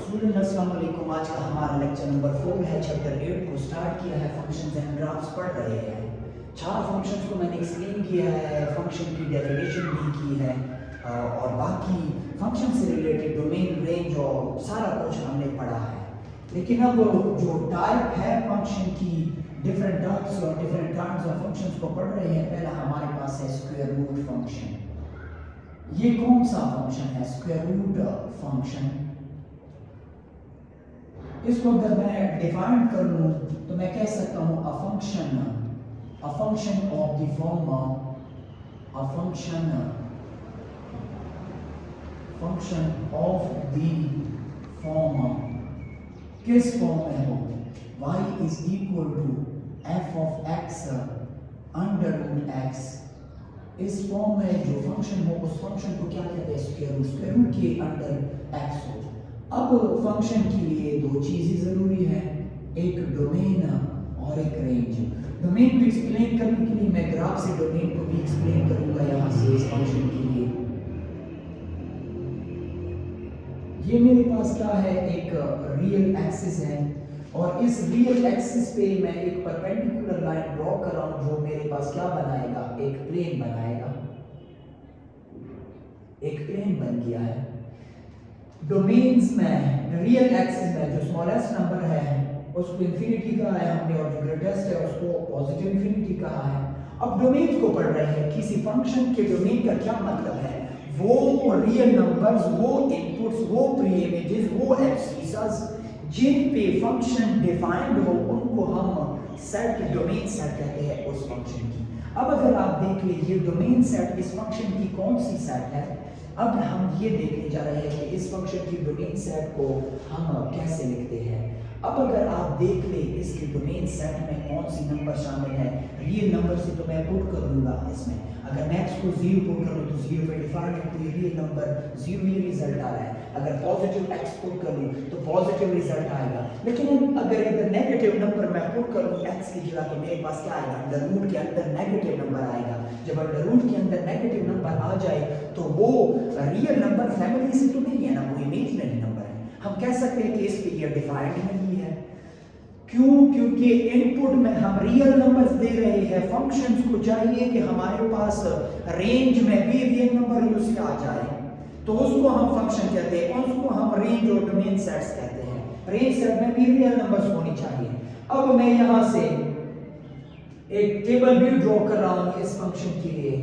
Student अस्सलाम वालेकुम। आज का हमारा लेक्चर नंबर 4 है। चैप्टर 8 को स्टार्ट किया है। फंक्शंस एंड ग्राफ्स पढ़ रहे हैं। 4 फंक्शंस को मैंने एक्सप्लेन किया है, फंक्शन की डेफिनेशन भी की है और बाकी फंक्शन से रिलेटेड डोमेन, रेंज और सारा कुछ हमने पढ़ा है। लेकिन अब जो टाइप है फंक्शन की, डिफरेंट टाइप्स और डिफरेंट काइंड्स ऑफ फंक्शंस को पढ़ रहे हैं। पहला हमारे पास है स्क्वायर रूट फंक्शन। ये कौन सा फंक्शन है? Square root function. इसको अगर मैं डिफाइन कर लूं तो मैं कह सकता हूं a function of the form a function of the form. किस फॉर्म में हो? y is equal to f of x under root x। इस फॉर्म में जो फंक्शन हो उस फंक्शन को क्या कहते हैं? स्क्वायर रूट के अंडर x हो। अब फंक्शन के लिए दो चीजें जरूरी है, एक डोमेन और एक रेंज। डोमेन को एक्सप्लेन करने के लिए मैं ग्राफ से डोमेन को भी एक्सप्लेन करूंगा यहां से इस फंक्शन के लिए। ये मेरे पास क्या है? एक रियल एक्सिस है और इस रियल एक्सिस पे मैं एक परपेंडिकुलर लाइन ड्रॉ कर रहा हूं जो मेरे पास क्या बनाएगा? एक प्लेन बनाएगा। एक प्लेन बन गया है। डोमेन्स में रियल एक्सिस में जो स्मॉलेस्ट नंबर है उसको इंफिनिटी कहा है हमने और जो ग्रेटेस्ट है उसको पॉजिटिव इंफिनिटी कहा है। अब डोमेन्स को पढ़ रहे हैं। किसी फंक्शन के डोमेन का क्या मतलब है? वो रियल नंबर्स, वो इनपुट्स, वो प्री इमेजेस, वो एब्सिसस जिन पे फंक्शन डिफाइंड हो उनको हम सेट, डोमेन सेट कहते हैं उस फंक्शन की। अब अगर आप देख लीजिए डोमेन सेट इस फंक्शन की कौन सी सेट है। अब हम ये देखने जा रहे हैं कि इस फंक्शन की डोमेन सेट को हम कैसे लिखते हैं। अब अगर आप देख ले इसके डोमेन सेट में कौन सी नंबर शामिल है, रियल नंबर से तो मैं पुट कर दूंगा इसमें। अगर मैं x को 0 पुट करूं तो 0 पे डिफाइंड है तो ये रियल नंबर 0 ही रिजल्ट आ रहा है। अगर पॉजिटिव x पुट करूं तो पॉजिटिव रिजल्ट आएगा। लेकिन अगर नेगेटिव नंबर मैं पुट करूं x की जगह तो मेरे पास क्या आएगा? अंडर रूट के अंदर नेगेटिव नंबर आएगा। जब अंडर रूट के अंदर नेगेटिव नंबर आ जाए तो वो रियल नंबर फैमिली से तो नहीं है ना, वो इमेजिनरी नंबर है। हम कह सकते हैं कि इस पे ये डिफाइंड नहीं है। क्यों? क्योंकि इनपुट में हम रियल नंबर्स दे रहे हैं। फंक्शंस को चाहिए कि हमारे पास रेंज में भी रियल नंबर यूज आ जाए तो उसको हम फंक्शन कहते हैं, उसको हम रेंज और डोमेन सेट्स कहते हैं। रेंज सेट में भी रियल नंबर्स होनी चाहिए। अब मैं यहां से एक टेबल भी ड्रॉ कर रहा हूं इस फंक्शन के लिए।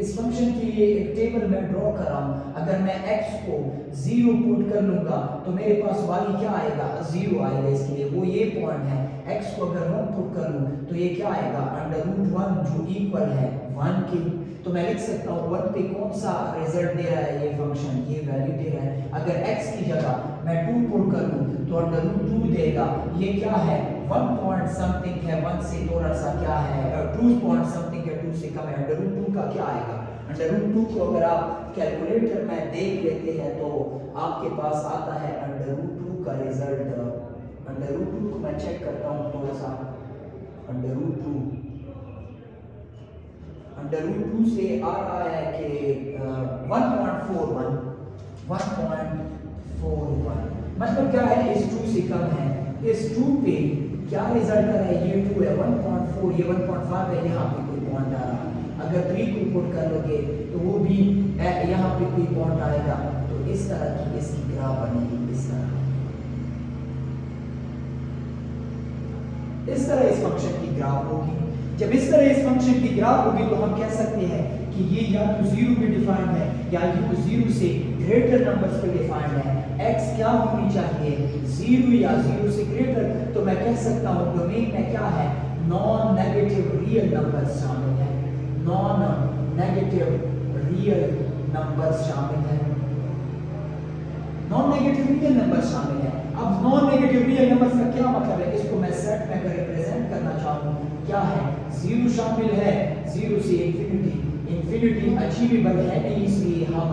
इस फंक्शन के लिए एक टेबल मैं ड्रॉ कर रहा हूं। अगर मैं x को 0 पुट कर लूंगा तो मेरे पास y क्या आएगा? 0 आएगा। इसके लिए वो ये पॉइंट है। x को अगर 1 पुट कर लूं तो ये क्या आएगा? अंडर रूट 1 जो इक्वल है 1 के। तो मैं लिख सकता हूं 1 पे कौन सा रिजल्ट दे रहा है ये फंक्शन? ये वैल्यू दे रहा है। अगर x की जगह मैं 2 पुट कर लूं तो अंडर रूट 2 देगा। ये क्या है? 1 पॉइंट समथिंग है, 1 से थोड़ा सा क्या है 2 पॉइंट समथिंग है, 2 से कम है। अंडर रूट 2 का क्या आएगा? अंडर रूट 2 को अगर आप कैलकुलेटर में देख लेते हैं तो आपके पास आता है अंडर रूट 2 का रिजल्ट। अंडर रूट 2 को मैं चेक करता हूं थोड़ा सा। अंडर रूट 2 से आ रहा है कि 1.41 मतलब क्या है? इस 2 से कम है। इस 2 पे क्या रिजल्ट आ रहा है? ये 2 है, 1.4, ये 1.5 है। यहाँ पे कोई पॉइंट आ रहा है। अगर 3 को पुट कर लोगे तो वो भी यहाँ पे कोई पॉइंट आएगा। तो इस तरह की इसकी ग्राफ बनेगी। इस तरह इस फंक्शन की ग्राफ होगी। जब इस तरह इस फंक्शन की ग्राफ होगी तो हम कह सकते हैं कि ये या तो 0 पे डिफाइंड है या ये 0 से ग्रेटर नंबर्स पे डिफाइंड है। x क्या होनी चाहिए? 0 या 0 से ग्रेटर। तो मैं कह सकता हूं डोमेन में क्या है? नॉन नेगेटिव रियल नंबर्स शामिल है। नॉन नेगेटिव रियल नंबर्स शामिल है। नॉन नेगेटिव रियल नंबर्स शामिल है। अब नॉन नेगेटिव रियल नंबर्स का क्या मतलब है? इसको मैं सेट में अगर रिप्रेजेंट करना चाहूं क्या है? 0 शामिल है, 0 से इंफिनिटी अचीवेबल है नहीं, इसलिए हम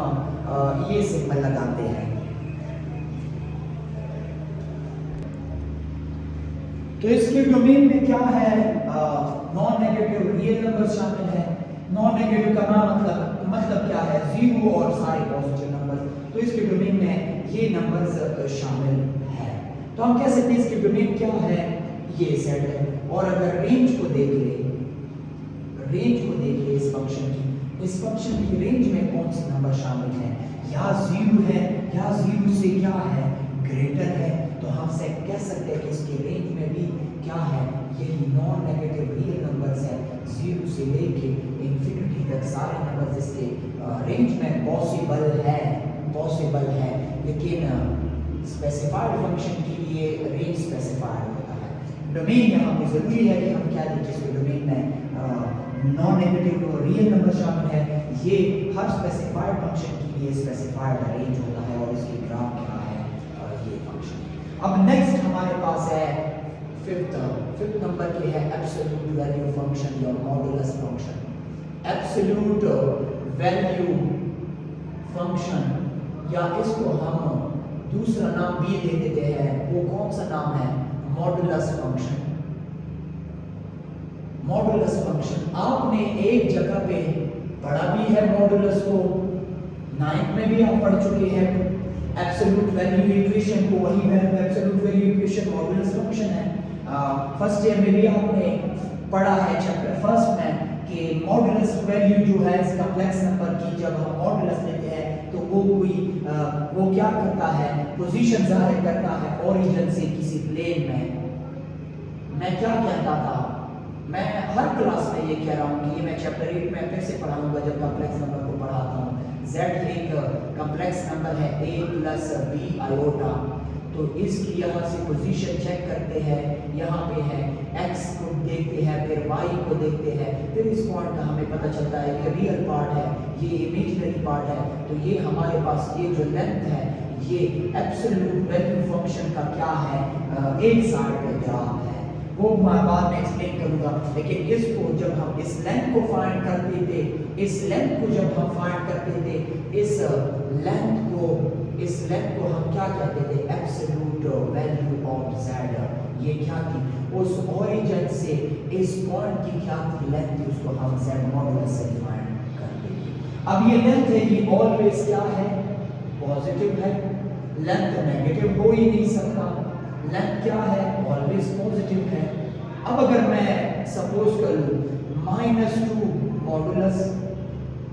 ये सिंबल लगाते हैं। तो इसके डोमेन में क्या है? नॉन नेगेटिव रियल नंबर शामिल है। नॉन नेगेटिव का मतलब क्या है? 0 और सारे पॉजिटिव नंबर। तो इसके डोमेन में ये नंबर्स शामिल है। तो हम कह सकते हैं इसके डोमेन क्या है, ये सेट है। और अगर रेंज को देख ले इस फंक्शन की रेंज में कौन से नंबर शामिल है, या 0 है या 0 से क्या है ग्रेटर है, तो हम से कह सकते हैं कि इसके रेंज में भी क्या है, यही नॉन नेगेटिव रियल नंबर्स है। 0 से लेके इंफिनिटी तक सारे नंबर्स इसके रेंज में पॉसिबल है, लेकिन स्पेसिफाइड फंक्शन के लिए रेंज स्पेसिफाइड होता है। डोमेन यहाँ पे जरूरी है कि हम क्या देखें, इसके डोमेन में नॉन नेगेटिव और रियल नंबर शामिल है। ये हर स्पेसिफाइड फंक्शन के लिए स्पेसिफाइड रेंज होता है और इसकी ग्राफ क्या है, ये फंक्शन। अब नेक्स्ट हमारे पास है फिफ्थ नंबर के है एब्सोल्यूट वैल्यू फंक्शन या modulus function. Absolute value function, या इसको हम दूसरा नाम भी दे देते हैं, वो कौन सा नाम है, मॉडुलस फंक्शन। मॉडुलस फंक्शन आपने एक जगह पे पढ़ा भी है, मॉडुलस को 9th में भी आप पढ़ चुके हैं। एब्सोल्यूट वैल्यू इक्वेशन को, वही absolute value equation modulus function है। फर्स्ट ईयर में भी आपने पढ़ा है चैप्टर फर्स्ट में कि मॉडुलस वैल्यू जो है इस कॉम्प्लेक्स नंबर की जब हम मॉडुलस लेते हैं तो वो क्या करता है, पोजीशन जाहिर करता है ओरिजिन से किसी प्लेन में। मैं क्या कहता था, मैं हर क्लास में ये कह रहा हूँ कि ये मैं चैप्टर 8 में फिर से पढ़ाऊंगा जब कॉम्प्लेक्स नंबर को पढ़ाता हूँ। z एक कॉम्प्लेक्स नंबर है a प्लस b आयोटा, तो इसकी यहाँ से पोजीशन चेक करते हैं, यहाँ पे है x को देखते हैं, फिर y को देखते हैं, फिर इस पॉइंट का हमें पता चलता है ये रियल पार्ट है, ये इमेजिनरी पार्ट है। तो ये हमारे पास ये जो लेंथ है ये एब्सोल्यूट वैल्यू फंक्शन का क्या है, एक साइड पे ग्राफ है, वो मैं बाद में एक्सप्लेन करूंगा। लेकिन इसको जब हम इस लेंथ को फाइंड करते थे, इस लेंथ को हम क्या कहते थे, एब्सोल्यूट वैल्यू ऑफ z। ये क्या थी, उस ओरिजिन से इस पॉइंट की क्या थी लेंथ थी, उसको हम z मॉडुलस से फाइंड करते थे। अब ये लेंथ है, ये ऑलवेज क्या है, पॉजिटिव है। लेंथ नेगेटिव हो ही नहीं सकता, लेंथ क्या है, ऑलवेज पॉजिटिव है। अब अगर मैं सपोज करूं -2 मॉडुलस,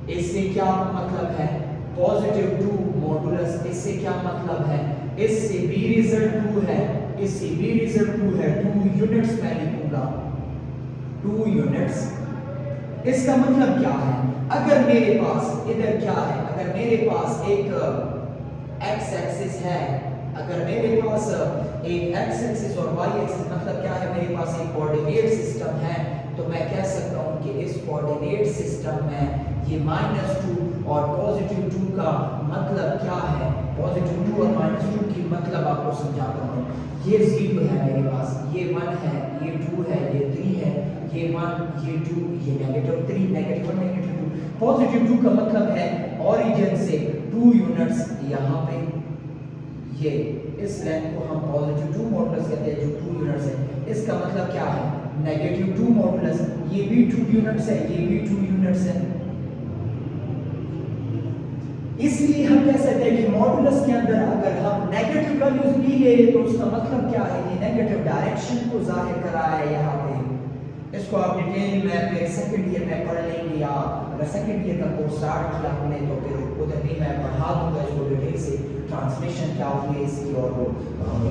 इससे क्या मतलब है, +2 मॉडुलस, इससे क्या मतलब है, इससे b रिजल्ट 2 है, इससे b रिजल्ट 2 है, 2 यूनिट्स मैं लिखूंगा, 2 यूनिट्स। इसका मतलब क्या है, अगर मेरे पास इधर क्या है, अगर मेरे पास एक x एक्सिस है, अगर मेरे पास एक x एक्सिस और y एक्सिस, मतलब क्या है, मेरे पास एक कोऑर्डिनेट सिस्टम है, तो मैं कह सकता हूं कि इस कोऑर्डिनेट सिस्टम में ये -2 और +2 का मतलब क्या है, +2 और -2 की मतलब आपको समझाता हूं। ये 0 है मेरे पास, ये 1 है, ये 2 है, ये 3 है, ये 1, ये 2, ये -3, -1, -2। +2 का मतलब है ओरिजिन से 2 यूनिट्स यहाँ पे, ये इस लेंथ को हम +2 मॉडुलस कहते हैं, जो 2 यूनिट्स है। इसका मतलब क्या है, -2 मॉडुलस, ये भी 2 यूनिट्स है, ये भी 2 यूनिट्स है। इसलिए हम कह सकते हैं कि मॉडुलस के अंदर अगर हम नेगेटिव वैल्यूज भी ले तो उसका मतलब क्या है, ये नेगेटिव डायरेक्शन को जाहिर कर रहा है यहाँ पे। इसको आप डिटेल में फिर सेकंड ईयर में पढ़ लेंगे, या अगर सेकंड ईयर का कोर्स स्टार्ट किया हमने तो फिर उधर भी मैं पढ़ा दूंगा इसको डिटेल से, ट्रांसलेशन क्या होती है इसकी, और वो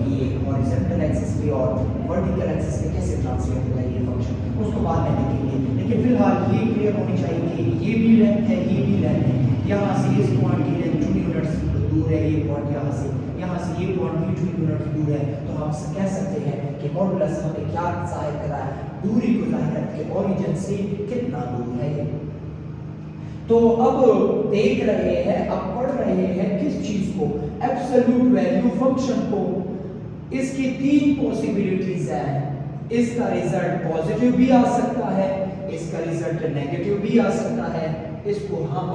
ये हॉरिजॉन्टल एक्सिस पे और वर्टिकल एक्सिस पे कैसे ट्रांसलेट होता है ये फंक्शन, उसको बाद में देखेंगे। लेकिन फिलहाल ये क्लियर होनी चाहिए कि ये भी लेंथ है, ये भी लेंथ है, यहाँ से इस पॉइंट की लेंथ 2 यूनिट्स दूर है, ये पॉइंट यहाँ से ये पॉइंट भी 2 यूनिट्स दूर है, तो हम कह सकते हैं कि मॉडुलस हमें क्या जाहिर कर रहा है, दूरी को जाहिर करके ओरिजिन से कितना दूर है ये। तो अब देख रहे हैं, अब पढ़ रहे हैं किस चीज को, एब्सोल्यूट वैल्यू फंक्शन को। इसकी 3 पॉसिबिलिटीज हैं, इसका रिजल्ट पॉजिटिव भी आ सकता है, इसका रिजल्ट नेगेटिव भी आ सकता है, इसको हम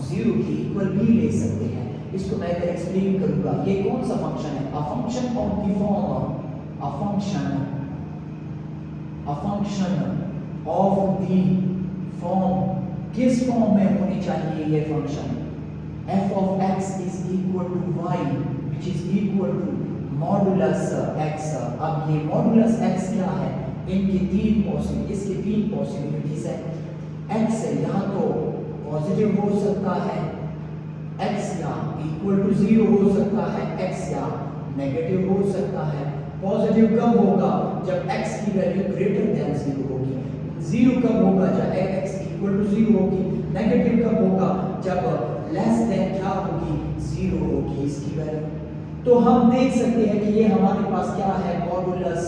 0 के इक्वल भी ले सकते हैं। इसको मैं इधर एक्सप्लेन करूंगा। ये कौन सा फंक्शन है, अ function of the form, a function of the form, किस फॉर्म में होनी चाहिए ये function, f of x is equal to y which is equal to modulus x। अब ये मॉडुलस x क्या है, इसके तीन पॉसिबिलिटीज है। x यहाँ तो पॉजिटिव हो सकता है, x यहाँ इक्वल टू 0 हो सकता है, x यहाँ नेगेटिव हो सकता है। पॉजिटिव कब होगा, जब x की वैल्यू ग्रेटर देन 0 होगी। 0 कब होगा, जब x इक्वल टू 0 होगी। नेगेटिव कब होगा, जब लेस देन क्या होगी, 0 होगी इसकी वैल्यू। तो हम देख सकते हैं कि ये हमारे पास क्या है, मॉडुलस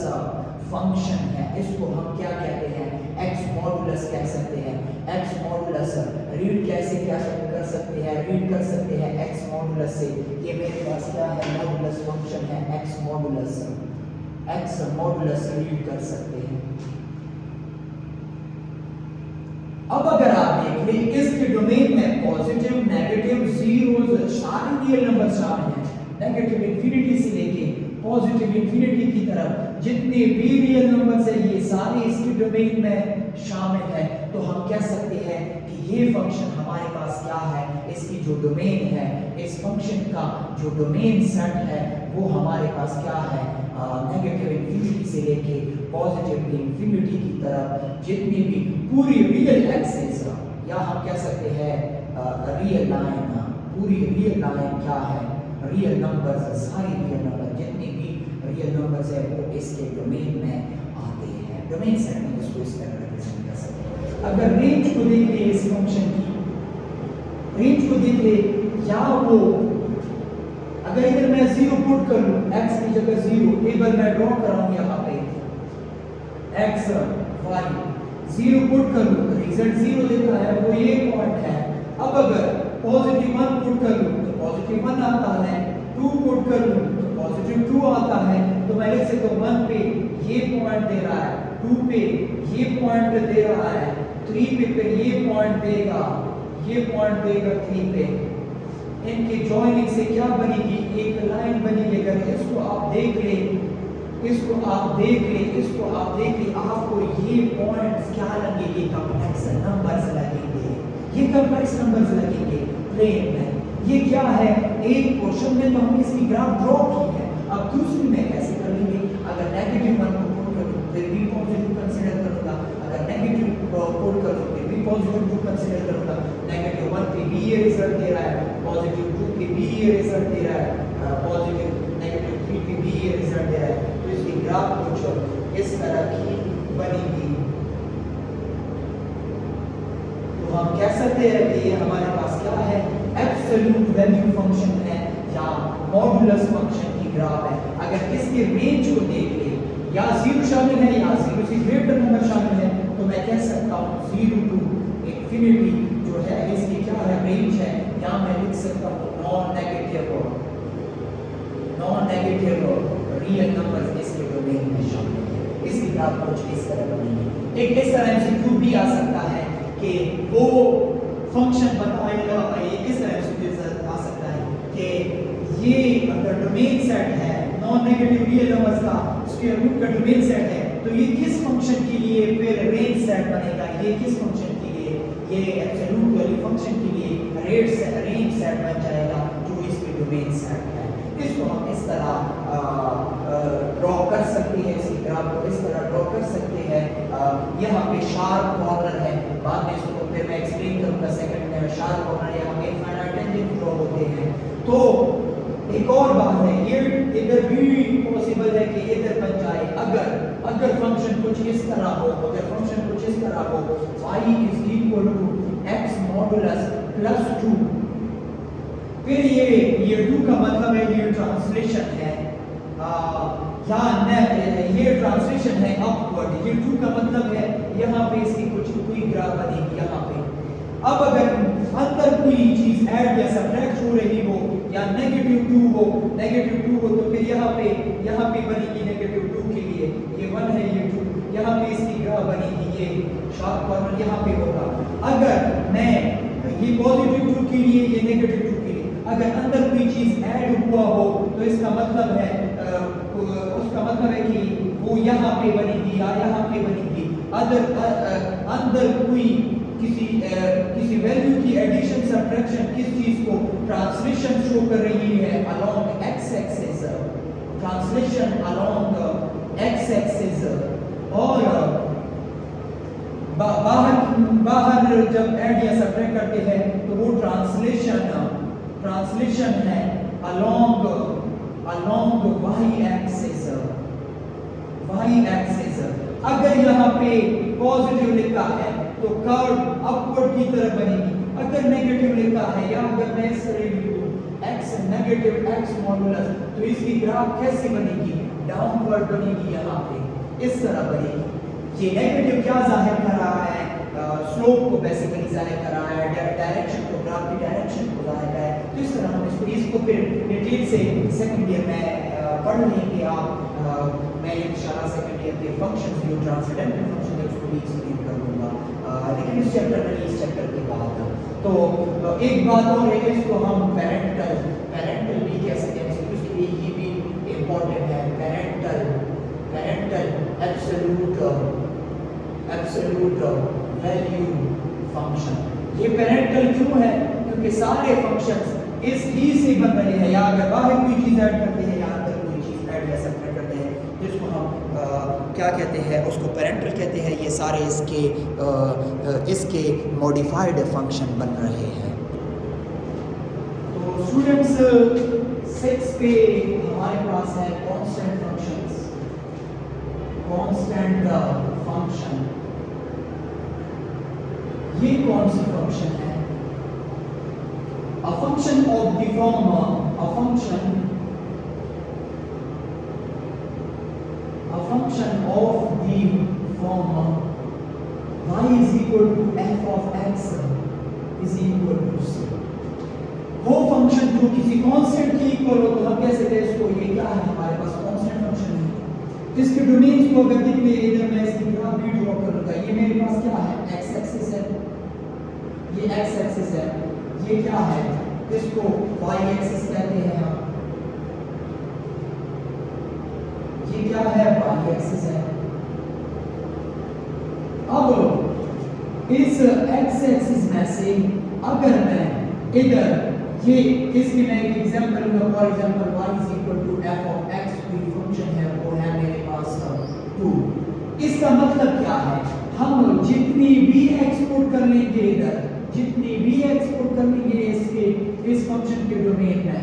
फंक्शन है। इसको हम क्या कहते हैं, x मॉडुलस कह सकते हैं। x मॉडुलस रीड कैसे क्या कर सकते हैं, रीड कर सकते हैं x मॉडुलस से। ये मेरे पास क्या है, मॉडुलस फंक्शन है, x मॉडुलस रीड कर सकते हैं। अब अगर आप देख लें इसके डोमेन में पॉजिटिव, नेगेटिव, जीरोस सारे रियल नंबर शामिल हैं। नेगेटिव इंफिनिटी से लेके पॉजिटिव इंफिनिटी की तरफ जितने भी रियल नंबर्स हैं ये सारे इसके डोमेन में शामिल हैं। तो हम कह सकते हैं कि ये फंक्शन हमारे पास क्या है, इसकी जो डोमेन है, इस फंक्शन का जो डोमेन सेट है वो हमारे पास क्या है, नेगेटिव इंफिनिटी से लेके पॉजिटिव इंफिनिटी की तरफ जितनी भी पूरी रियल एक्सेस या हम कह सकते हैं रियल लाइन, पूरी रियल लाइन क्या है, रियल नंबर्स, सारी रियल नंबर जितने भी रियल नंबर्स है वो इसके डोमेन में आते हैं। डोमेन सेट में इसको इस तरह रिप्रेजेंट कर सकते हैं। अगर रेंज को देख ले, इस फंक्शन की रेंज को देख ले, या वो अगर इधर मैं 0 पुट कर लूं, x की जगह 0 टेबल मैं ड्रॉ कर रहा हूं यहां पे x y 0 पुट कर लूं तो रिजल्ट 0 देता है, वो ये पॉइंट है। अब अगर पॉजिटिव 1 पुट कर लूं तो पॉजिटिव 1 आता है, 2 पुट कर लूं तो पॉजिटिव 2 आता है। तो मैं लिख सकता हूं 1 पे ये पॉइंट दे रहा है, 2 पे ये पॉइंट दे रहा है, 3 पे फिर ये पॉइंट देगा, ये पॉइंट देगा 3 पे। इनके जॉइनिंग से क्या बनेगी, एक लाइन बनेगी। अगर इसको आप देख ले, इसको आप देख ले, इसको आप देख ले, आपको ये पॉइंट्स क्या लगेंगे, कॉम्प्लेक्स नंबर्स लगेंगे, ये कॉम्प्लेक्स नंबर्स लगेंगे प्लेन में। ये क्या है, एक पोर्शन में तो हमने इसकी ग्राफ ड्रॉ की है, अब दूसरी में कैसे कर लेंगे। अगर नेगेटिव 1 को पुट करूं फिर भी पॉजिटिव कंसीडर करूंगा, अगर नेगेटिव पुट करूं फिर भी पॉजिटिव 2 कंसीडर करूंगा। नेगेटिव 1 पे भी ये रिजल्ट दे रहा है, पॉजिटिव 2 पे भी ये रिजल्ट दे रहा है, पॉजिटिव नेगेटिव 3 पे भी ये रिजल्ट दे रहा है। तो इसकी ग्राफ कुछ इस तरह की बनेगी। तो हम कह सकते हैं कि ये हमारे पास क्या है, एब्सोल्यूट वैल्यू फंक्शन है या मॉडुलस फंक्शन की ग्राफ है। अगर इसके रेंज को देख ले, या 0 शामिल है या 0 से ग्रेटर नंबर शामिल है, तो मैं कह सकता हूँ 0 टू इंफिनिटी जो है इसकी क्या है, रेंज है। यहाँ मैं लिख सकता हूँ नॉन नेगेटिव रियल नंबर्स इसके डोमेन में शामिल है। इसकी ग्राफ कुछ इस तरह बनेगी। एक इस तरह एमसीक्यू भी आ सकता है कि वो फंक्शन बताएगा, ये किस तरह से आ सकता है कि ये अगर डोमेन सेट है नॉन नेगेटिव रियल नंबर्स का, स्क्वायर रूट का डोमेन सेट है, तो ये किस फंक्शन के लिए फिर रेंज सेट बनेगा, ये किस फंक्शन के लिए, ये एब्सोल्यूट वैल्यू फंक्शन के लिए रेंज सेट बन जाएगा जो इसके डोमेन सेट है। इसको हम इस तरह ड्रॉ कर सकते हैं, इसी ग्राफ को इस तरह ड्रॉ कर सकते हैं। यहाँ पे शार्प कॉर्नर है, बाद में इसको फिर मैं एक्सप्लेन करूंगा सेकंड में। शार्प कॉर्नर यहाँ पे इनफाइनाइट टेंजेंट ड्रॉ होते हैं। तो एक और बात है, ये इधर भी पॉसिबल है कि इधर बन जाए अगर फंक्शन कुछ इस तरह हो, अगर फंक्शन कुछ इस तरह हो, y is equal to x modulus plus 2, फिर ये 2 का मतलब है ये ट्रांसलेशन है, ये ट्रांसलेशन है अपवर्ड। ये 2 का मतलब है यहाँ पे इसकी कुछ कोई ग्राफ बनेगी यहाँ पे। अब अगर अंदर कोई चीज ऐड या सब्ट्रैक्ट हो रही हो या नेगेटिव 2 हो तो फिर यहाँ पे बनेगी नेगेटिव 2 के लिए ये 1 है, ये 2, यहाँ पे इसकी ग्राफ बनेगी, ये शार्प कॉर्नर यहाँ पे होगा। अगर मैं ये पॉजिटिव 2 के लिए, ये नेगेटिव 2 के लिए अगर अंदर कोई चीज ऐड हुआ हो तो इसका मतलब है कि वो यहाँ पे बनेगी या यहाँ पे बनेगी। अंदर कोई किसी वैल्यू की एडिशन सब्ट्रैक्शन किस चीज को ट्रांसलेशन शो कर रही है along x axis, translation along x axis, और बाहर जब ऐड या सब्ट्रैक्ट करते हैं तो वो ट्रांसलेशन है अलोंग वाई एक्सिस। अगर यहाँ पे पॉजिटिव लिखा है तो कर्व अपवर्ड की तरफ बनेगी, अगर नेगेटिव लिखा है या अगर मैं इस तरह लिखूं x नेगेटिव x मॉडुलस तो इसकी ग्राफ कैसी बनेगी, डाउनवर्ड बनेगी, यहाँ पे इस तरह बनेगी। ये नेगेटिव क्या जाहिर कर रहा है, स्लोप को बेसिकली जाहिर कर रहा है, डायरेक्शन को, ग्राफ की डायरेक्शन को जाहिर कर रहा है। तो इस तरह हम इसको फिर डिटेल से सेकंड ईयर में पढ़ लेंगे आप। मैं इंशाल्लाह सेकंड ईयर के फंक्शंस जो ट्रांसेंडेंटल फंक्शन है उसको भी एक्सप्लेन कर दूंगा, लेकिन इस चैप्टर में इस चैप्टर के बाद। तो एक बात और है, इसको हम पेरेंटल भी कह सकते हैं, उसके लिए ये भी इम्पोर्टेंट है, पेरेंटल एब्सोल्यूट वैल्यू फंक्शन। ये पेरेंटल क्यों है, क्योंकि सारे फंक्शंस इस ई से बन रहे हैं, या अगर बाहर कोई चीज ऐड करते हैं या अंदर कोई चीज ऐड या सब्ट्रैक्ट करते हैं जिसको हम क्या कहते हैं, उसको पेरेंटल कहते हैं। ये सारे इसके मॉडिफाइड फंक्शन बन रहे हैं। तो स्टूडेंट्स 6 पे हमारे पास है कांस्टेंट फंक्शंस। ये कौन सी फंक्शन है? A function of the form y is equal to f of x is equal to c। वो फंक्शन जो किसी कांस्टेंट के इक्वल हो तो हम कह सकते हैं इसको, ये क्या है, हमारे पास कांस्टेंट फंक्शन है। इसके डोमेन्स को अगर देख ले, इधर मैं इसकी ग्राफ भी ड्रॉ करूंगा। ये मेरे पास क्या है, x एक्सिस है, ये x एक्सिस है, ये क्या है, इसको y एक्सिस कहते हैं हम, ये क्या है, y एक्सिस है। अब इस x एक्सिस में से अगर मैं इधर ये इसकी मैं एक एग्जांपल लूंगा, for example y is equal to f of x, कोई फंक्शन है वो है मेरे पास 2। इसका मतलब क्या है, हम जितनी भी एक्सपोर्ट कर लेंगे इधर, जितनी भी एक्सपोर्ट कर लेंगे इस फंक्शन के डोमेन में,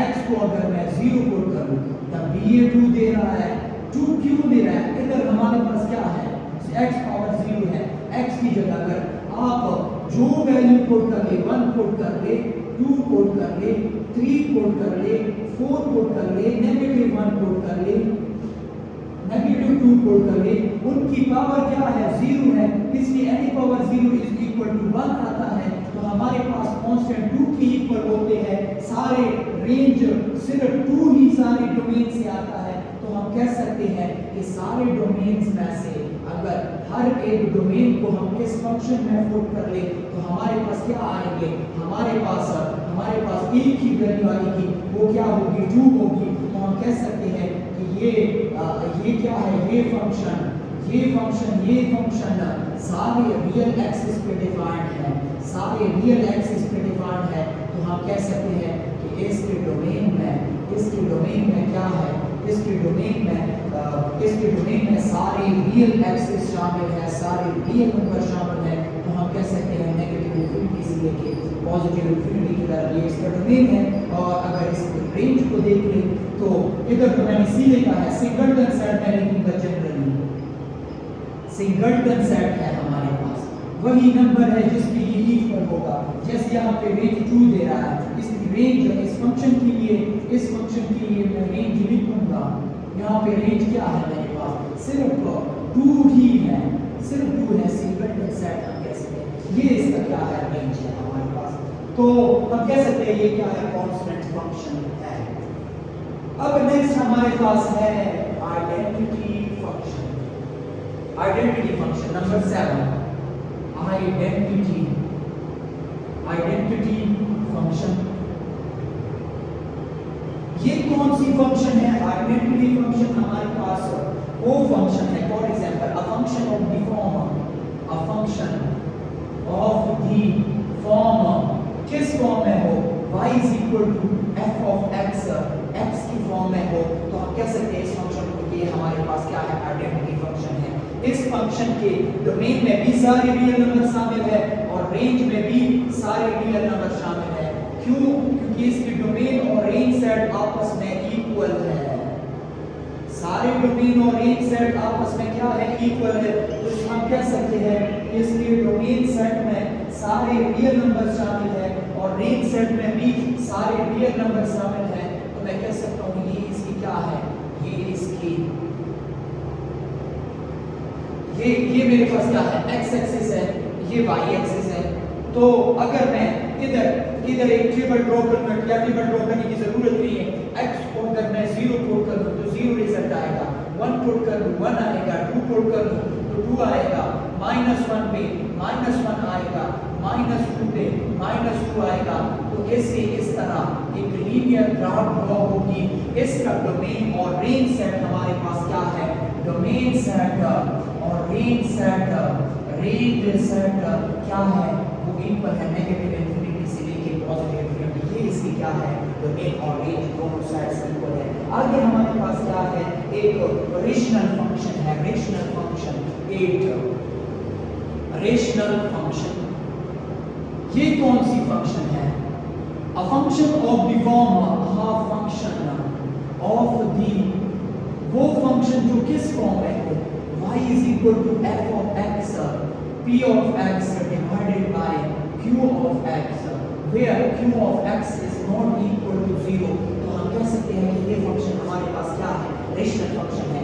x को अगर मैं 0 पुट करूं तब भी ये 2 दे रहा है। 2 क्यों दे रहा है, इधर हमारे पास क्या है, x पावर 0 है, x की जगह अगर आप जो वैल्यू पुट कर ले, 1 पुट कर ले, 2 पुट कर ले, 3 पुट कर ले, 4 पुट कर ले, -1 पुट कर ले, -2 पुट कर ले, उनकी पावर क्या है, 0 है, इसलिए any power 0 is equal to 1 आता है। तो हमारे पास कांस्टेंट 2 के इक्वल होते हैं, सारे रेंज सिर्फ 2 ही सारे डोमेन से आता है। तो हम कह सकते हैं कि सारे डोमेन्स में से अगर हर एक डोमेन को हम किस फंक्शन में पुट कर ले तो हमारे पास क्या आएंगे, हमारे पास एक ही वैल्यू आएगी, वो क्या होगी, 2 होगी। तो हम कह सकते हैं कि ये क्या है, ये फंक्शन सारे रियल एक्सिस पे डिफाइंड है, तो हम कह सकते हैं कि इसके डोमेन में क्या है, इसके डोमेन में सारे रियल एक्सिस शामिल है, सारे रियल नंबर शामिल है। तो हम कह सकते हैं नेगेटिव इंफिनिटी से लेके पॉजिटिव इंफिनिटी की तरफ ये इसका डोमेन है। और अगर इस रेंज को देख ले तो इधर तो मैंने सी लिखा है, सिंगलटन सेट मैं लिखूंगा, जनरली सिंगलटन सेट है हमारे पास, वही नंबर है जिसके ये इक्वल होगा। जैसे यहाँ पे रेंज 2 दे रहा है, इसकी रेंज इस फंक्शन के लिए मैं रेंज लिखूंगा। यहाँ पे रेंज क्या है मेरे पास, सिर्फ 2 ही है, सिंगलटन सेट हम कह सकते हैं। ये इसका क्या है, रेंज है हमारे पास। तो हम कह सकते हैं ये क्या है, कांस्टेंट फंक्शन है। अब नेक्स्ट हमारे पास है identity function number 7, identity function. ये कौन सी फंक्शन है, आइडेंटिटी फंक्शन हमारे पास वो फंक्शन है, for example a function of the of the form, किस फॉर्म में हो, y is equal to f of x, x की फॉर्म में हो, तो हम कह सकते हैं इस फंक्शन को कि हमारे पास क्या है, आइडेंटिटी फंक्शन है। इस फंक्शन के डोमेन में भी सारे रियल नंबर शामिल है और रेंज में भी सारे रियल नंबर शामिल है। क्यों? क्योंकि इसकी डोमेन और रेंज सेट आपस में इक्वल है। सारे डोमेन और रेंज सेट आपस में क्या है, इक्वल है। तो हम कह सकते हैं इसके डोमेन सेट में सारे रियल नंबर शामिल है और रेंज सेट में भी सारे रियल नंबर शामिल है। तो मैं कह सकता हूँ ये इसकी क्या है, ये इसकी ये मेरे पास क्या है, x एक्सिस है, ये y एक्सिस है। तो अगर मैं इधर एक टेबल ड्रॉ करूं, या टेबल ड्रॉ करने की जरूरत नहीं है, x को अगर मैं 0 पुट कर दूं तो 0 रिजल्ट आएगा, 1 पुट कर दूं 1 आएगा, 2 पुट कर दूं तो 2 आएगा, -1 पे -1 आएगा, -2 पे -2 आएगा। तो ऐसे इस तरह एक लीनियर ग्राफ ड्रॉ होगी। इसका डोमेन और रेंज सेट हमारे पास क्या है, डोमेन सेट और रेंज सेट क्या है, वो इक्वल है नेगेटिव इंफिनिटी से लेके पॉजिटिव इंफिनिटी। ये इसकी क्या है, डोमेन और रेंज दोनों साइड्स इक्वल है। आगे हमारे पास क्या है, एक रेशनल फंक्शन है, रेशनल फंक्शन, रेशनल फंक्शन। ये कौन सी फंक्शन है, अ function of the form, half function of the, वो फंक्शन जो किस फॉर्म में हो, y is equal to f of x, p of x divided by q of x, where q of x is not equal to 0। तो हम कह सकते हैं कि ये फंक्शन हमारे पास क्या है, रेशनल फंक्शन है।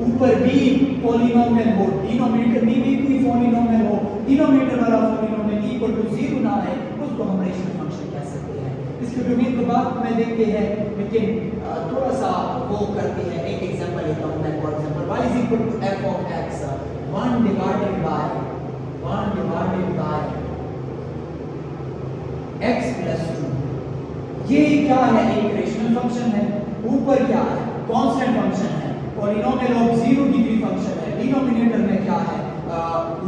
ऊपर भी पॉलिनोमियल हो, डिनोमिनेटर में भी कोई पॉलिनोमियल हो, डिनोमिनेटर वाला पॉलिनोमियल इक्वल टू 0 ना है, उसको हम रेशनल फंक्शन कह सकते हैं। इसके डोमेन को बाद में देखते हैं, लेकिन थोड़ा सा वो करते हैं। एक एग्जांपल लेता हूं मैं, for example y is equal to f of x 1 divided by x plus 2। ये क्या है, एक रेशनल फंक्शन है। ऊपर क्या है, कांस्टेंट फंक्शन है, पॉलिनोमियल ऑफ 0 डिग्री फंक्शन है। डिनोमिनेटर में क्या है,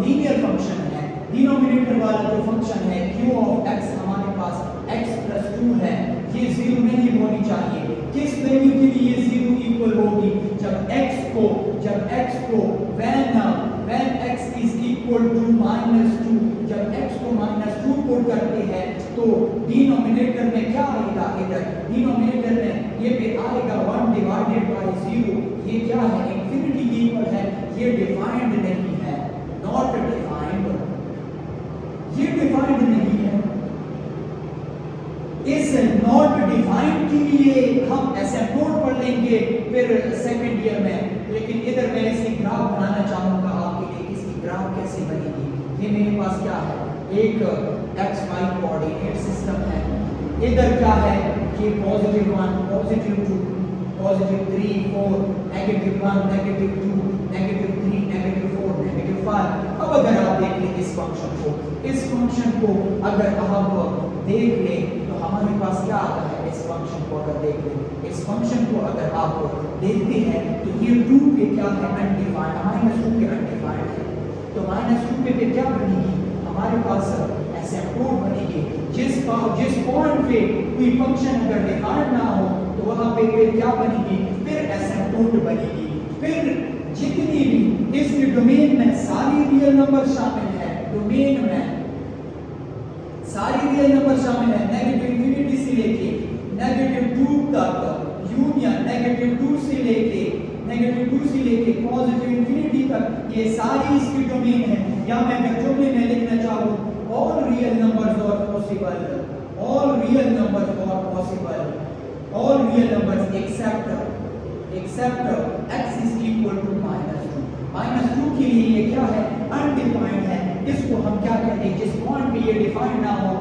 लीनियर फंक्शन है। डिनोमिनेटर वाला जो फंक्शन है q of x हमारे पास x plus 2 है, ये 0 नहीं होनी चाहिए। किस वैल्यू के लिए 0 इक्वल होगी, जब x को when x is equal to -2, जब x को -2 पुट करते हैं तो डिनोमिनेटर में क्या आएगा, इधर डिनोमिनेटर में ये पे आएगा 1 डिवाइडेड बाय 0। ये क्या है, इंफिनिटी की इक्वल है। ये डिफाइंड नहीं है, नॉट डिफाइंड, ये डिफाइंड नहीं है। इस नॉट डिफाइंड के लिए हम एसिम्प्टोट पढ़ लेंगे फिर सेकंड ईयर में, लेकिन इधर मैं इसकी ग्राफ बनाना चाहूंगा आपके लिए। इसकी ग्राफ कैसे बनेगी, ये मेरे पास क्या है, एक xy कोऑर्डिनेट सिस्टम है। इधर क्या है, ये +1 +2 +3 4 -1 -2 -3 -4 -5। अब अगर आप देख लें इस फंक्शन को अगर आप देख लें तो हमारे पास क्या आता है। इस फंक्शन को अगर देख लें, इस फंक्शन को अगर आप देखते हैं तो ये 2 पे क्या है, अनडिफाइंड, -2 पे अनडिफाइंड है। तो -2 पे क्या बनेगी, हमारे पास एसिम्प्टोट बनेगी। जिस पॉइंट पे कोई फंक्शन अगर डिफाइंड ना हो तो वहां पे क्या बनेगी, फिर एसिम्प्टोट बनेगी। फिर जितनी भी इस डोमेन में सारी रियल नंबर शामिल है, डोमेन में सारी रियल नंबर शामिल है, नेगेटिव इंफिनिटी से लेके -2 तक, यूनियन -2 से लेके पॉजिटिव इंफिनिटी तक, ये सारी इसकी डोमेन है। या मैं अगर जुमले में लिखना चाहूँ, all real numbers are possible, all real numbers except x is equal to -2। -2 के लिए ये क्या है, अनडिफाइंड है। इसको हम क्या कहते हैं, जिस पॉइंट पे ये डिफाइंड ना हो,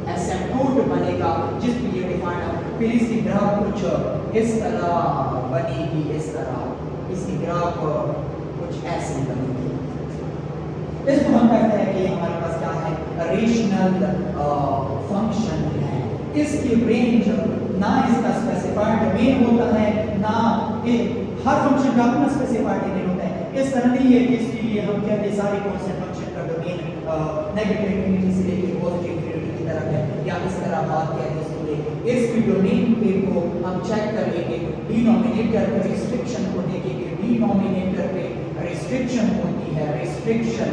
एसिम्प्टोट बनेगा जिस पे ये डिफाइंड है। फिर इसकी ग्राफ कुछ इस तरह बनेगी, इस तरह इसकी ग्राफ कुछ ऐसी बनेगी। इसको हम कहते हैं कि हमारे पास क्या है, रेशनल फंक्शन है। इसकी रेंज ना इसका स्पेसिफाइड डोमेन होता है, ना हर फंक्शन का अपना स्पेसिफाइड डोमेन होता है। इस तरह नहीं है कि इसके लिए हम कहते हैं सारे कांस्टेंट फंक्शन का डोमेन नेगेटिव इन्फिनिटी से लेकर पॉजिटिव इन्फिनिटी की तरफ है, या इस तरह बात कहते हैं। इसकी डोमेन पे को हम चेक कर लेंगे, डिनोमिनेटर पे रिस्ट्रिक्शन को देखेंगे, डिनोमिनेटर पे रिस्ट्रिक्शन होती है, रिस्ट्रिक्शन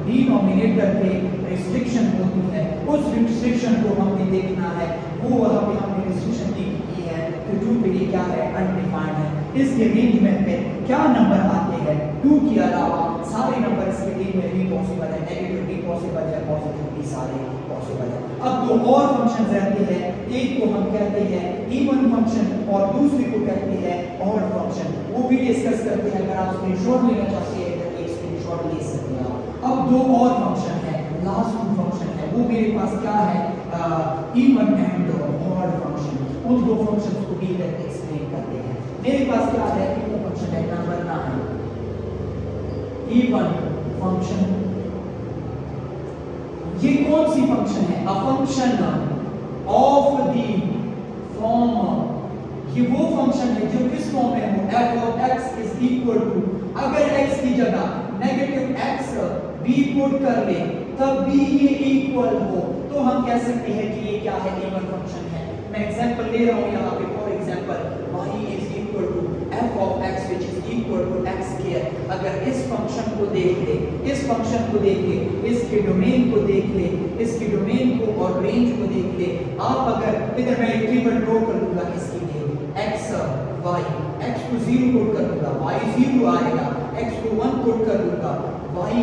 डिनोमिनेटर पे रिस्ट्रिक्शन होती है, उस रिस्ट्रिक्शन को हमने देखना है, वो वहाँ पे हमने रिस्ट्रिक्शन की है तो 2 पे ये क्या है, अनडिफाइंड है। इसके अरेंजमेंट में क्या नंबर आते हैं, 2 के अलावा सारे नंबर इसके रेंज में भी पॉसिबल है, नेगेटिव भी पॉसिबल है, पॉजिटिव भी सारे पॉसिबल है। अब दो और फंक्शंस रहते हैं, एक को हम कहते हैं इवन फंक्शन और दूसरे को कहते हैं ऑड फंक्शन, वो भी डिस्कस करते हैं। अगर आप स्क्रीनशॉट लेना चाहते हैं तो एक स्क्रीनशॉट ले सकते हैं आप। अब दो और फंक्शन है, लास्ट 2 फंक्शन है, वो मेरे पास क्या है, इवन एंड ऑड फंक्शन। उन दो फंक्शंस को भी एक्सप्लेन करते हैं। मेरे पास क्या है, एक फंक्शन है नंबर 9 इवन फंक्शन। ये कौन सी फंक्शन है, अ फंक्शन ऑफ द फॉर्म। ये वो फंक्शन है जो किस फॉर्म में हो, f of x is equal to, अगर x की जगह नेगेटिव x b पुट कर ले तब भी ये इक्वल हो तो हम कह सकते हैं कि ये क्या है, इवन फंक्शन है। मैं एग्जांपल ले रहा हूं यहां पे, for example y is equal to f of x which is equal to x square। अगर इस फंक्शन को देख ले, इस फंक्शन को देख ले, इसके डोमेन को देख ले, इसके डोमेन को और रेंज को देख ले, आप अगर इधर मैं एक टेबल ड्रॉ कर दूंगा इसके लिए, x y, x को 0 पुट कर दूंगा y 0 आएगा, x को 1 पुट कर दूंगा y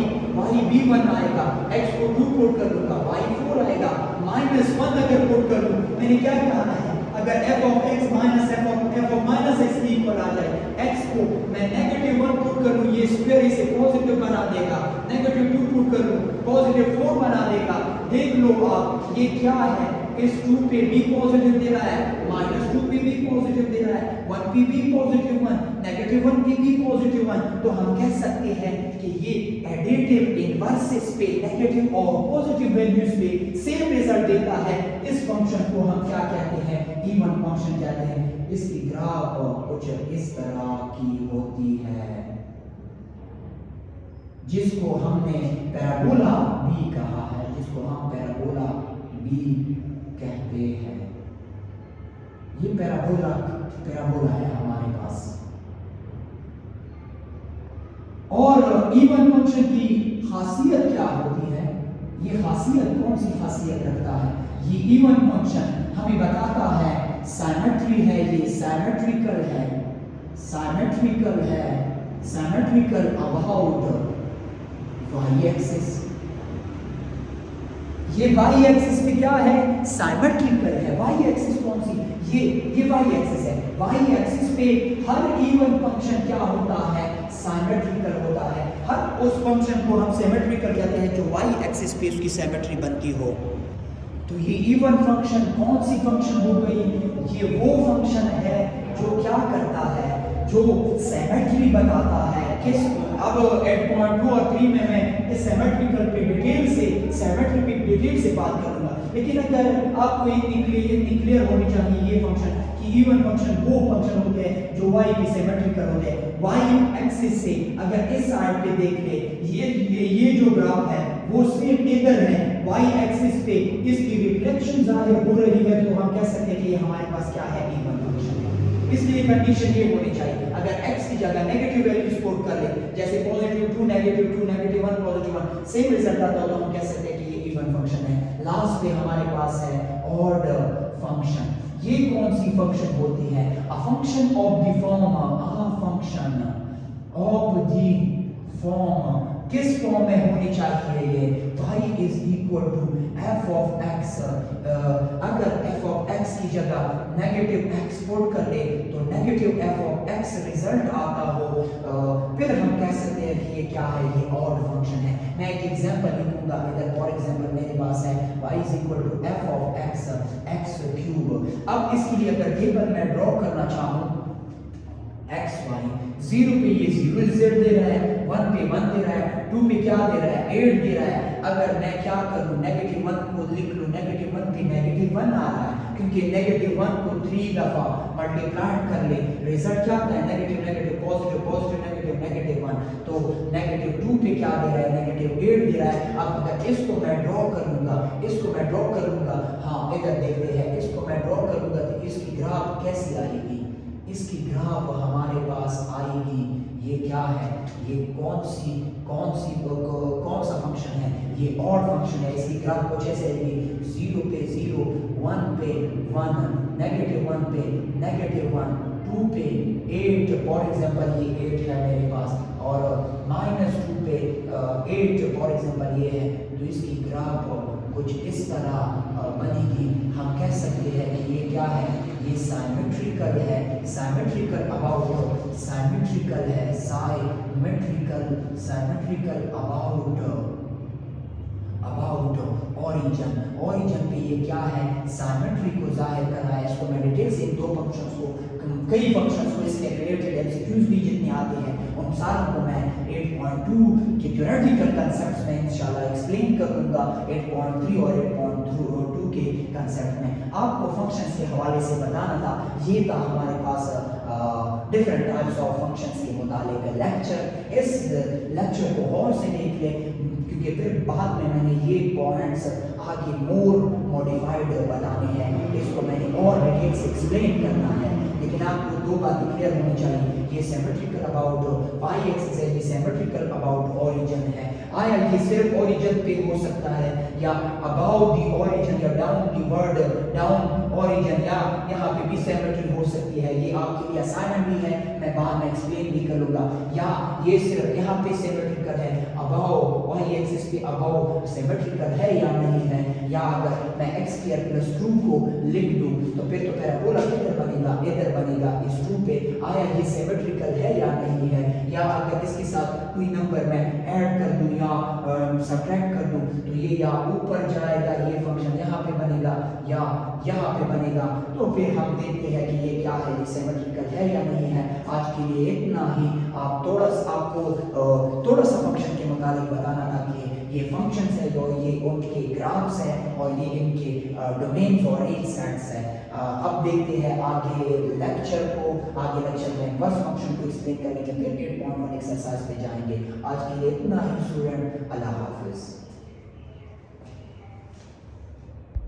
भी 1 आएगा, x को 2 पुट कर दूंगा y 4 आएगा, -1 अगर पुट कर दूं, मैंने क्या कहा है, अगर f of x minus f of minus x equal आ जाए, x को मैं नेगेटिव 1 पुट कर दूं, ये स्क्वायर इसे पॉजिटिव बना देगा, नेगेटिव 2 पुट कर दूं, पॉजिटिव 4 बना देगा। देख लो आप, ये क्या है, इस 2 पे भी पॉजिटिव दे रहा है, -2 पे भी पॉजिटिव दे रहा है, 1 पे भी पॉजिटिव 1, नेगेटिव 1 पे भी पॉजिटिव 1। तो हम कह सकते हैं कि ये एडिटिव इनवर्सेस पे नेगेटिव और पॉजिटिव वैल्यूज पे सेम रिजल्ट देता है। इस फंक्शन को हम क्या कहते हैं, इवन फंक्शन कहते हैं। इसकी ग्राफ कुछ इस तरह की होती है, जिसको हमने पैराबोला भी कहा है, जिसको हम पैराबोला भी कहते हैं। ये पैराबोला है हमारे पास। और इवन फंक्शन की खासियत क्या होती है, ये खासियत कौन सी खासियत रखता है, ये इवन फंक्शन हमें बताता है सिमेट्री है, ये सिमेट्रिकल है, सिमेट्रिकल है, सिमेट्रिकल अबाउट y एक्सिस। ये y एक्सिस पे क्या है, सिमेट्रिकल है। y एक्सिस कौन सी, ये y एक्सिस है। y एक्सिस पे हर इवन फंक्शन क्या होता है, सिमेट्रिकल होता है। हर उस फंक्शन को हम सिमेट्रिकल कहते हैं जो y एक्सिस पे उसकी सिमेट्री बनती हो। तो ये इवन फंक्शन कौन सी फंक्शन हो गई, ये वो फंक्शन है जो क्या करता है, जो सिमेट्री बताता है। किस, अब एट पॉइंट 2 और 3 में मैं इस सिमेट्रिकल पे डिटेल से, सिमेट्री पे डिटेल से बात करूंगा, लेकिन अगर आपको इतनी क्लियर होनी चाहिए ये फंक्शन कि इवन फंक्शन वो फंक्शन होते हैं जो y की सिमेट्रिकल होते हैं। y एक्सिस से अगर इस साइड पे देख ले, ये जो ग्राफ है वो सिर्फ इधर है, y एक्सिस पे इसकी रिफ्लेक्शन जाहिर हो रही है, तो हम कह सकते हैं कि ये हमारे पास क्या है, इवन फंक्शन है। इसलिए कंडीशन ये होनी चाहिए, अगर x की जगह नेगेटिव वैल्यू पुट कर ले, जैसे +2 -2 -1 +1, सेम रिजल्ट आता है, तो हम कह सकते हैं कि ये इवन फंक्शन है। लास्ट पे हमारे पास है ऑड फंक्शन। ये कौन सी फंक्शन होती है, अ function of the form, a function of the form. किस फॉर्म में होनी चाहिए ये, y is equal to f of x। अगर f of x की जगह नेगेटिव x पुट कर ले तो negative f of x result आता हो, फिर हम कह सकते हैं कि ये क्या है, ये ऑड फंक्शन है। मैं एक एग्जांपल लिखूंगा इधर, फॉर एग्जांपल मेरे पास है y is equal to f of x x cube. अब इसके लिए अगर टेबल में ड्रॉ करना चाहूं, x y 0 पे ये 0 z दे रहा है, 1 पे 1 दे रहा है, 2 पे क्या दे रहा है 8 दे रहा है। अगर मैं क्या कर लूँ नेगेटिव 1 को लिख लूँ, नेगेटिव 1 पे नेगेटिव 1 आ रहा है, क्योंकि नेगेटिव 1 को 3 दफा मल्टीप्लाई कर ले, रिजल्ट क्या आता है negative negative positive positive negative negative 1। तो नेगेटिव 2 पे क्या दे रहा है नेगेटिव 8 दे रहा है। अब अगर इसको मैं ड्रॉ कर लूंगा, इसको मैं ड्रॉ कर लूंगा, हाँ इधर देखते हैं, इसको मैं ड्रॉ कर लूंगा तो इसकी ग्राफ कैसी आएगी, इसकी ग्राफ हमारे पास आएगी, ये क्या है, ये कौन सा फंक्शन है, ये ऑड फंक्शन है। इसकी ग्राफ कुछ ऐसे आएगी 0 पे 0, 1 पे 1, नेगेटिव 1 पे नेगेटिव 1, 2 पे 8 फॉर एग्जांपल ये 8 है मेरे पास, और -2 पे 8 फॉर एग्जांपल ये है। तो इसकी ग्राफ कुछ इस तरह बनेगी। हम कह सकते हैं कि ये क्या है, ये साइमेट्रिकल है, साइमेट्रिकल अबाउट, साइमेट्रिकल है, साइमेट्रिकल अबाउट ओरिजिन। ओरिजिन पे ये क्या है, साइमेट्री को जाहिर कर रहा है। इसको मैं डिटेल से दो फंक्शंस को, कई फंक्शंस को इसके रिलेटेड एमसीक्यूज भी जितने आते हैं उन सारों को मैं 8.2 के थ्योरेटिकल कांसेप्ट्स में इंशाल्लाह एक्सप्लेन करूंगा 8.3 और 8.2 के कांसेप्ट में। आपको फंक्शंस के हवाले से बताना था, ये था हमारे पास डिफरेंट टाइप्स ऑफ फंक्शंस के मुतालिक लेक्चर। इस लेक्चर को और से देख ले, क्योंकि फिर बाद में मैंने ये पॉइंट्स आगे मोर मॉडिफाइड बताने हैं, इसको मैंने और डिटेल से एक्सप्लेन करना है। लेकिन आपको दो बातें क्लियर होनी चाहिए, ये सिमेट्रिकल अबाउट वाई एक्सिस है, ये सिमेट्रिकल अबाउट ओरिजिन है। आया ये सिर्फ ओरिजिन पे हो सकता है, या अबाउट दी ओरिजिन, या down the word down origin, या यहाँ पे भी सिमेट्री हो सकती है। ये आपके लिए असाइनमेंट भी है, मैं बाद में एक्सप्लेन भी करूँगा। या ये सिर्फ यहाँ पे सिमेट्रिकल है, अबाउट वाई एक्सिस पे अबाउट सिमेट्रिकल है या नहीं है, या अगर मैं x² + 2 को लिख दूँ तो फिर तो पैराबोला किधर बनेगा, इधर बनेगा इस 2 पे। आया ये सिमेट्रिकल है या नहीं है, या अगर इसके साथ कोई नंबर मैं ऐड कर दूं या सब्ट्रैक्ट कर दूं तो ये या ऊपर जाएगा, ये फंक्शन यहाँ पे बनेगा या यहाँ पे बनेगा। तो फिर हम देखते हैं कि ये क्या है, ये सिमेट्रिकल है या नहीं है। आज के लिए इतना ही। आपको थोड़ा सा फंक्शन के मुताबिक बताना था कि ये फंक्शंस है जो ये उनके ग्राफ्स हैं और ये इनके डोमेन्स और एक सेट्स हैं। अब देखते हैं आगे लेक्चर में फर्स्ट फंक्शन को एक्सप्लेन करने के फिर 8.1 एक्सरसाइज पे जाएंगे। आज के लिए इतना ही स्टूडेंट, अल्लाह हाफिज।